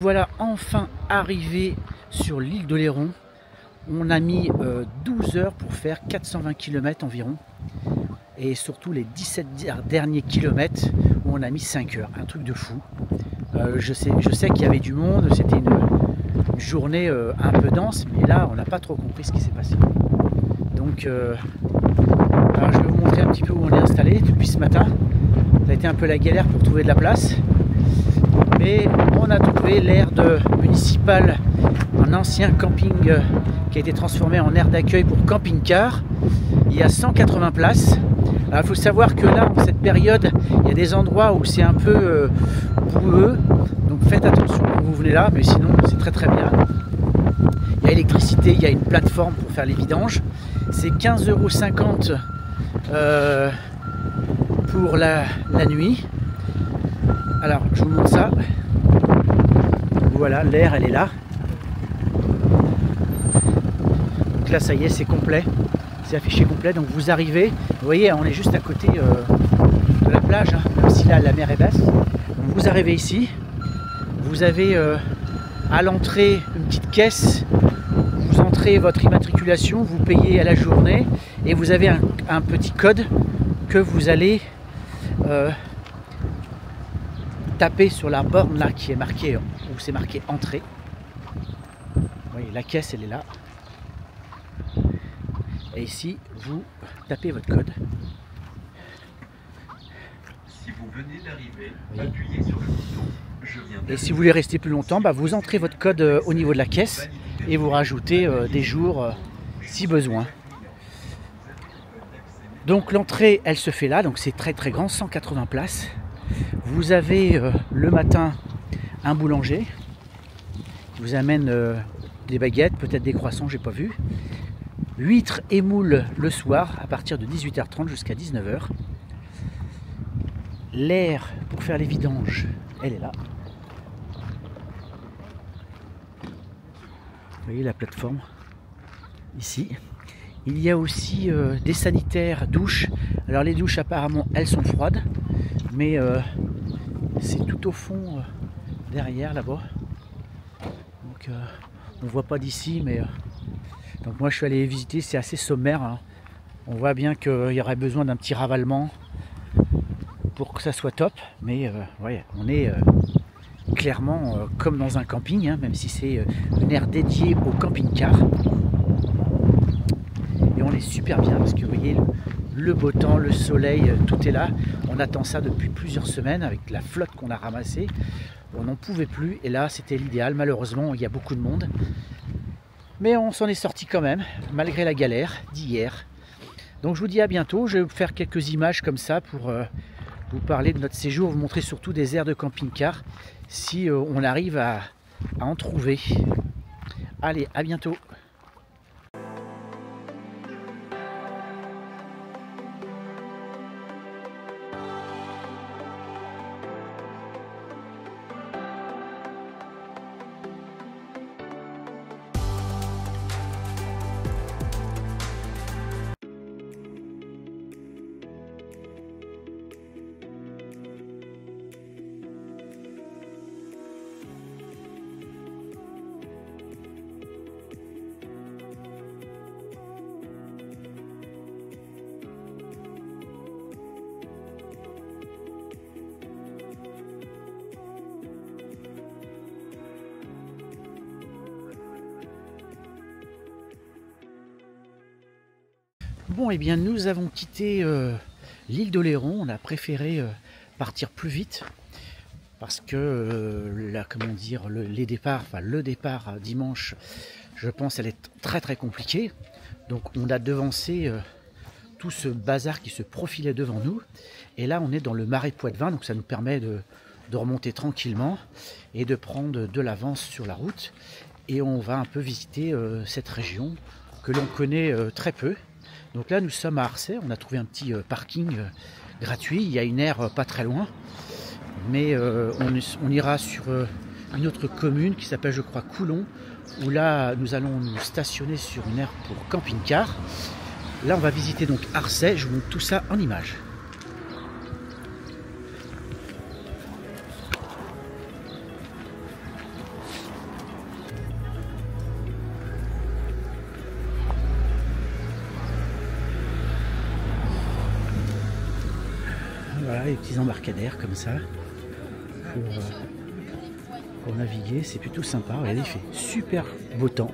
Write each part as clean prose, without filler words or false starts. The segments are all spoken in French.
Voilà enfin arrivé sur l'île d'Oléron. On a mis 12 heures pour faire 420 km environ. Et surtout les 17 derniers kilomètres où on a mis 5 heures. Un truc de fou. Je sais qu'il y avait du monde, c'était une journée un peu dense, mais là on n'a pas trop compris ce qui s'est passé. Donc alors je vais vous montrer un petit peu où on est installé depuis ce matin. Ça a été un peu la galère pour trouver de la place. Mais on a trouvé l'aire municipale, un ancien camping qui a été transformé en aire d'accueil pour camping-car. Il y a 180 places. Alors, il faut savoir que là, en cette période, il y a des endroits où c'est un peu boueux. Donc faites attention quand vous venez là, mais sinon c'est très très bien. Il y a électricité, il y a une plateforme pour faire les vidanges. C'est 15,50 € pour la nuit. Alors, je vous montre ça. Voilà, l'air, elle est là. Donc là, ça y est, c'est complet. C'est affiché complet. Donc vous arrivez, vous voyez, on est juste à côté de la plage, hein, même si là, la mer est basse. Donc vous arrivez ici. Vous avez à l'entrée une petite caisse. Vous entrez votre immatriculation, vous payez à la journée. Et vous avez un petit code que vous allez... taper sur la borne là qui est marquée, où c'est marqué entrée. Vous voyez, la caisse elle est là. Et ici, vous tapez votre code. Si vous venez d'arriver, appuyez sur le bouton je viens. Et si vous voulez rester plus longtemps, vous entrez votre code au niveau de la caisse et vous rajoutez des jours si besoin. Donc l'entrée, elle se fait là, donc c'est très très grand, 180 places. Vous avez le matin un boulanger qui vous amène des baguettes, peut-être des croissants, j'ai pas vu. Huîtres et moules le soir à partir de 18h30 jusqu'à 19h. L'aire pour faire les vidanges, elle est là. Vous voyez la plateforme ici. Il y a aussi des sanitaires, douches. Alors les douches apparemment elles sont froides, mais c'est tout au fond derrière là-bas. Donc on voit pas d'ici, mais donc moi je suis allé visiter, c'est assez sommaire, hein. On voit bien qu'il y aurait besoin d'un petit ravalement pour que ça soit top, mais ouais, on est clairement comme dans un camping, hein, même si c'est une aire dédiée au camping-car. Et on est super bien parce que vous voyez le beau temps, le soleil, tout est là. On attend ça depuis plusieurs semaines avec la flotte qu'on a ramassée. On n'en pouvait plus et là c'était l'idéal. Malheureusement il y a beaucoup de monde. Mais on s'en est sorti quand même, malgré la galère d'hier. Donc je vous dis à bientôt. Je vais vous faire quelques images comme ça pour vous parler de notre séjour, vous montrer surtout des aires de camping-car si on arrive à en trouver. Allez, à bientôt. Bon, et bien nous avons quitté l'île d'Oléron. On a préféré partir plus vite parce que comment dire, le départ dimanche, je pense, elle est très très compliquée. Donc on a devancé tout ce bazar qui se profilait devant nous. Et là on est dans le marais Poitevin, donc ça nous permet de remonter tranquillement et de prendre de l'avance sur la route. Et on va un peu visiter cette région que l'on connaît très peu. Donc là nous sommes à Arcet, on a trouvé un petit parking gratuit, il y a une aire pas très loin, mais on ira sur une autre commune qui s'appelle je crois Coulon, où là nous allons nous stationner sur une aire pour camping-car. Là on va visiter donc Arcet, je vous montre tout ça en images. les petits embarcadères comme ça pour naviguer, c'est plutôt sympa. Regardez, il fait super beau temps.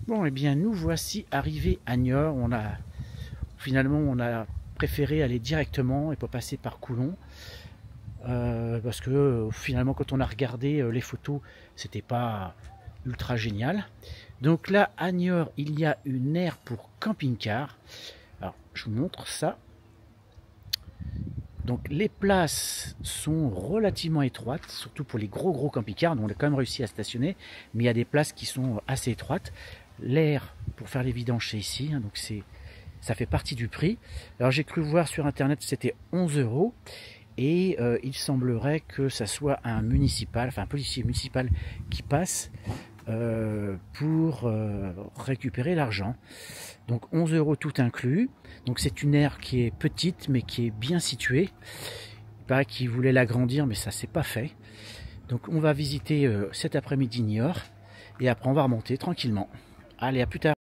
Bon, et bien nous voici arrivés à Niort. Finalement on a préféré aller directement et pas passer par Coulon parce que finalement quand on a regardé les photos, c'était pas ultra génial. Donc là à Niort, il y a une aire pour camping-car. Alors je vous montre ça. Donc les places sont relativement étroites, surtout pour les gros camping-cars. On a quand même réussi à stationner, mais il y a des places qui sont assez étroites. L'air pour faire les vidanges c'est ici, hein, donc ça fait partie du prix. Alors j'ai cru voir sur internet c'était 11 € et il semblerait que ça soit un municipal, enfin un policier municipal qui passe pour récupérer l'argent. Donc 11 € tout inclus. Donc c'est une aire qui est petite mais qui est bien située. Il paraît qu'ils voulaient l'agrandir mais ça s'est pas fait. Donc on va visiter cet après-midi Niort et après on va remonter tranquillement. Allez, à plus tard.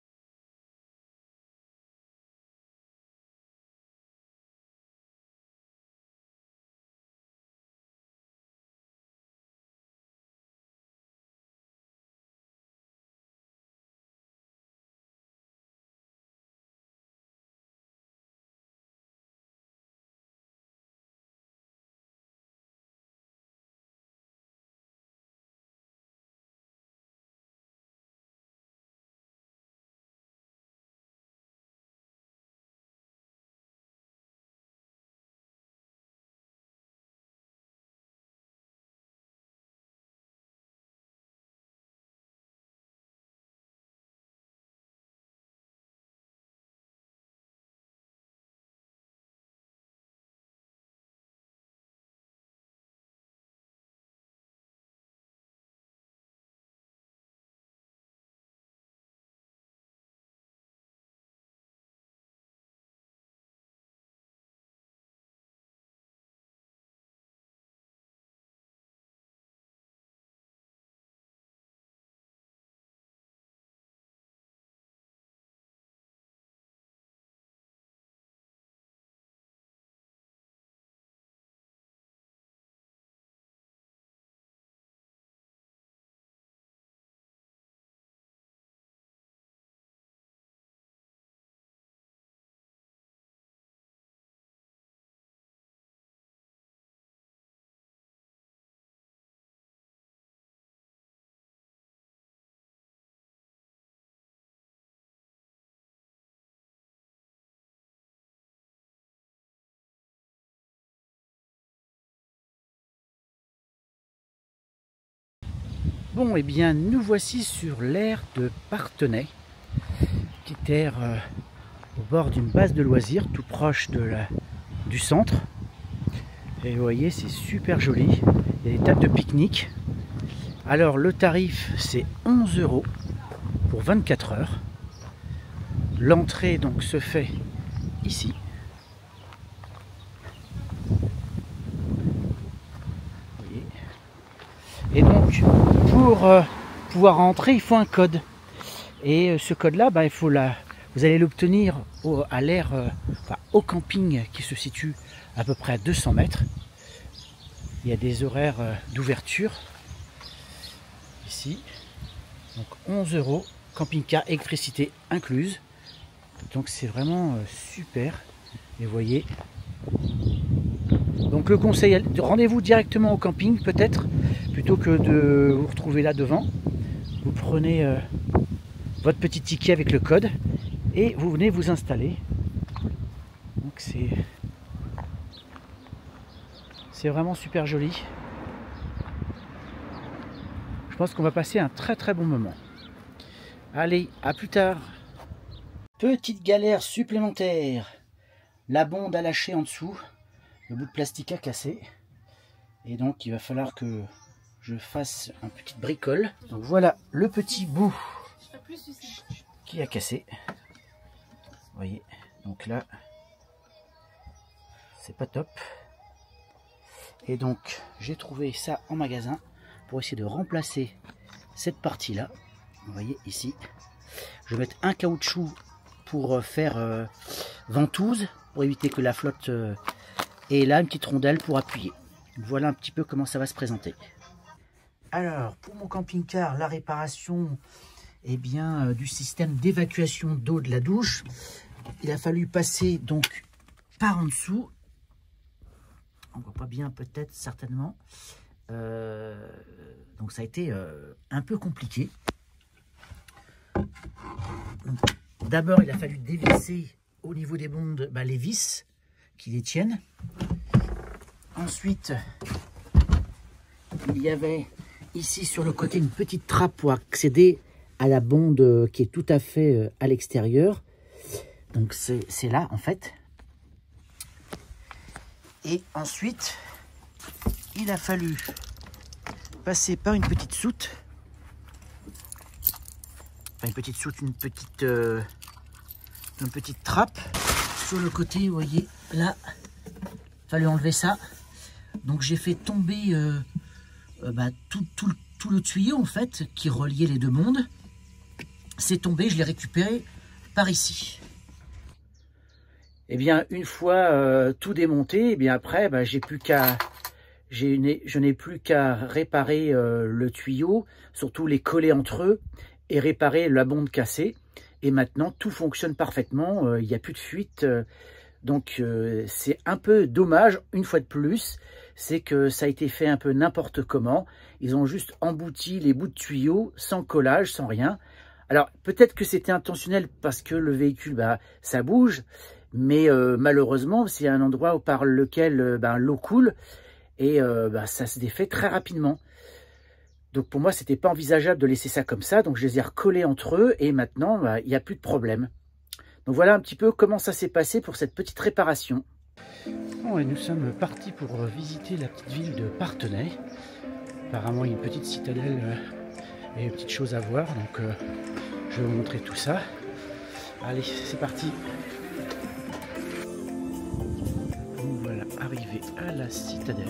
Bon, et bien nous voici sur l'aire de Parthenay, petite aire au bord d'une base de loisirs, tout proche du centre. Et vous voyez, c'est super joli. Il y a des tables de pique-nique. Alors le tarif c'est 11 € pour 24 heures. L'entrée donc se fait ici. Et donc pour pouvoir entrer il faut un code. Et ce code là, vous allez l'obtenir à l'aire, au camping qui se situe à peu près à 200 mètres. Il y a des horaires d'ouverture ici. Donc 11 €, camping-car, électricité incluse. Donc c'est vraiment super. Et vous voyez. Donc le conseil, rendez-vous directement au camping peut-être, plutôt que de vous retrouver là devant. Vous prenez votre petit ticket avec le code et vous venez vous installer. Donc c'est vraiment super joli. Je pense qu'on va passer un très bon moment. Allez, à plus tard. Petite galère supplémentaire. La bonde a lâché en dessous, le bout de plastique a cassé. Et donc il va falloir que je fasse un petit bricole. Donc voilà le petit bout qui a cassé. Vous voyez, donc là, c'est pas top. Et donc j'ai trouvé ça en magasin pour essayer de remplacer cette partie là. Vous voyez ici, je vais mettre un caoutchouc pour faire ventouse, pour éviter que la flotte et là une petite rondelle pour appuyer. Voilà un petit peu comment ça va se présenter. Alors pour mon camping-car, la réparation du système d'évacuation d'eau de la douche, il a fallu passer donc par en dessous. On voit pas bien peut-être certainement. Donc ça a été un peu compliqué. D'abord il a fallu dévisser au niveau des bondes les vis qui les tiennent. Ensuite il y avait ici sur le côté une petite trappe pour accéder à la bonde qui est tout à fait à l'extérieur. Donc c'est là en fait. Et ensuite, il a fallu passer par une petite soute. Enfin, une petite soute, une petite trappe. Sur le côté, vous voyez, là, il fallait enlever ça. Donc j'ai fait tomber tout le tuyau, en fait, qui reliait les deux mondes. C'est tombé, je l'ai récupéré par ici. Et bien une fois tout démonté, et bien après je n'ai plus qu'à réparer le tuyau, surtout les coller entre eux et réparer la bonde cassée. Et maintenant tout fonctionne parfaitement, il n'y a plus de fuite. Donc c'est un peu dommage une fois de plus, c'est que ça a été fait un peu n'importe comment. Ils ont juste embouti les bouts de tuyaux sans collage, sans rien. Alors peut-être que c'était intentionnel parce que le véhicule ça bouge. Mais malheureusement, c'est un endroit par lequel l'eau coule et ça se défait très rapidement. Donc pour moi, c'était pas envisageable de laisser ça comme ça. Donc je les ai recollés entre eux et maintenant, il n'y a plus de problème. Donc voilà un petit peu comment ça s'est passé pour cette petite réparation. Bon, et nous sommes partis pour visiter la petite ville de Parthenay. Apparemment, il y a une petite citadelle et une petite chose à voir. Donc je vais vous montrer tout ça. Allez, c'est parti. Voilà, arrivé à la citadelle.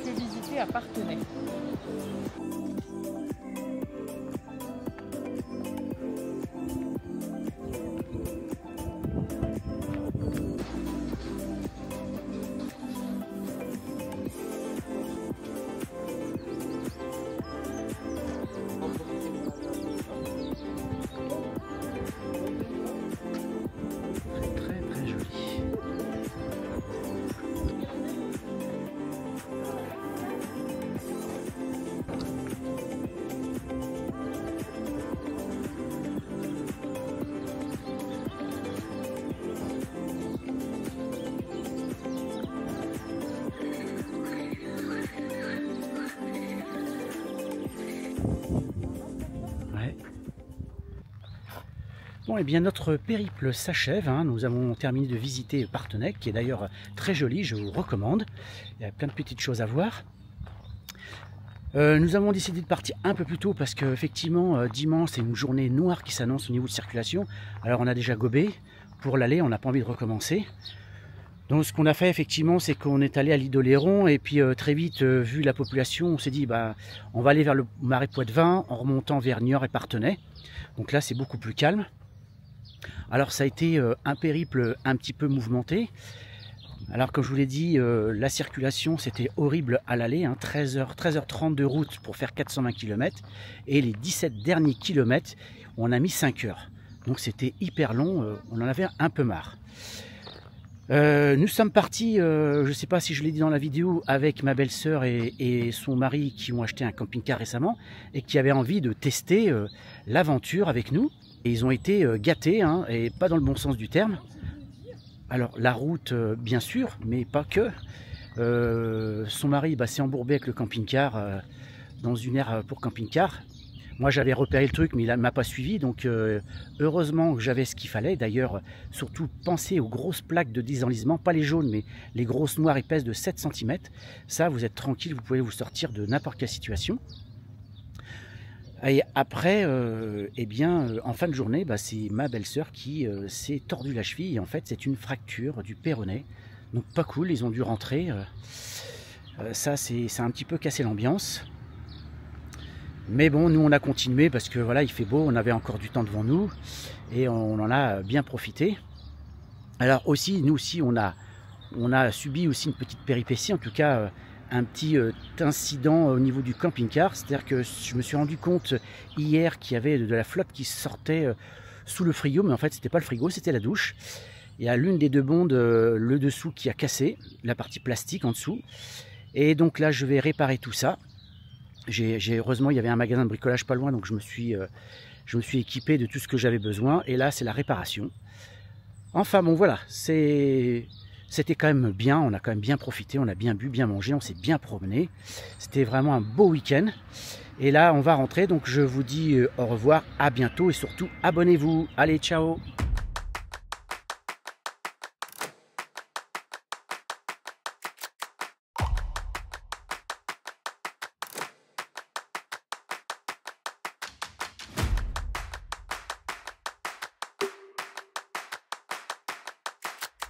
Que visiter à Parthenay. Très joli. Bon, et bien notre périple s'achève, hein. Nous avons terminé de visiter Parthenay, qui est d'ailleurs très joli, je vous recommande. Il y a plein de petites choses à voir. Nous avons décidé de partir un peu plus tôt parce qu'effectivement dimanche c'est une journée noire qui s'annonce au niveau de circulation. Alors on a déjà gobé, pour l'aller on n'a pas envie de recommencer. Donc ce qu'on a fait effectivement c'est qu'on est allé à l'île d'Oléron et puis très vite vu la population on s'est dit on va aller vers le marais Poitevin en remontant vers Niort et Parthenay. Donc là c'est beaucoup plus calme. Alors ça a été un périple un petit peu mouvementé. Alors comme je vous l'ai dit, la circulation c'était horrible à l'aller, hein, 13h30 de route pour faire 420 km. Et les 17 derniers kilomètres, on a mis 5 heures. Donc c'était hyper long, on en avait un peu marre. Nous sommes partis, je ne sais pas si je l'ai dit dans la vidéo, avec ma belle-sœur et son mari qui ont acheté un camping-car récemment et qui avaient envie de tester l'aventure avec nous. Et ils ont été gâtés, hein, et pas dans le bon sens du terme. Alors la route, bien sûr, mais pas que. Son mari s'est embourbé avec le camping-car dans une aire pour camping-car. Moi j'avais repéré le truc mais il ne m'a pas suivi, donc heureusement que j'avais ce qu'il fallait. D'ailleurs surtout pensez aux grosses plaques de désenlisement, pas les jaunes mais les grosses noires épaisses de 7 cm. Ça vous êtes tranquille, vous pouvez vous sortir de n'importe quelle situation. Et après, en fin de journée, c'est ma belle-sœur qui s'est tordu la cheville. Et en fait, c'est une fracture du péroné. Donc pas cool, ils ont dû rentrer. Ça, c'est un petit peu cassé l'ambiance. Mais bon, nous, on a continué parce que voilà, il fait beau, on avait encore du temps devant nous. Et on en a bien profité. Alors aussi, nous aussi, on a subi aussi une petite péripétie, en tout cas... un petit incident au niveau du camping-car, c'est-à-dire que je me suis rendu compte hier qu'il y avait de la flotte qui sortait sous le frigo, mais en fait c'était pas le frigo, c'était la douche. Il y a l'une des deux bondes, le dessous qui a cassé, la partie plastique en dessous, et donc là je vais réparer tout ça. Heureusement il y avait un magasin de bricolage pas loin, donc je me suis équipé de tout ce que j'avais besoin, et là c'est la réparation. Enfin bon voilà, c'était quand même bien, on a quand même bien profité, on a bien bu, bien mangé, on s'est bien promené. C'était vraiment un beau week-end. Et là, on va rentrer, donc je vous dis au revoir, à bientôt et surtout abonnez-vous. Allez, ciao!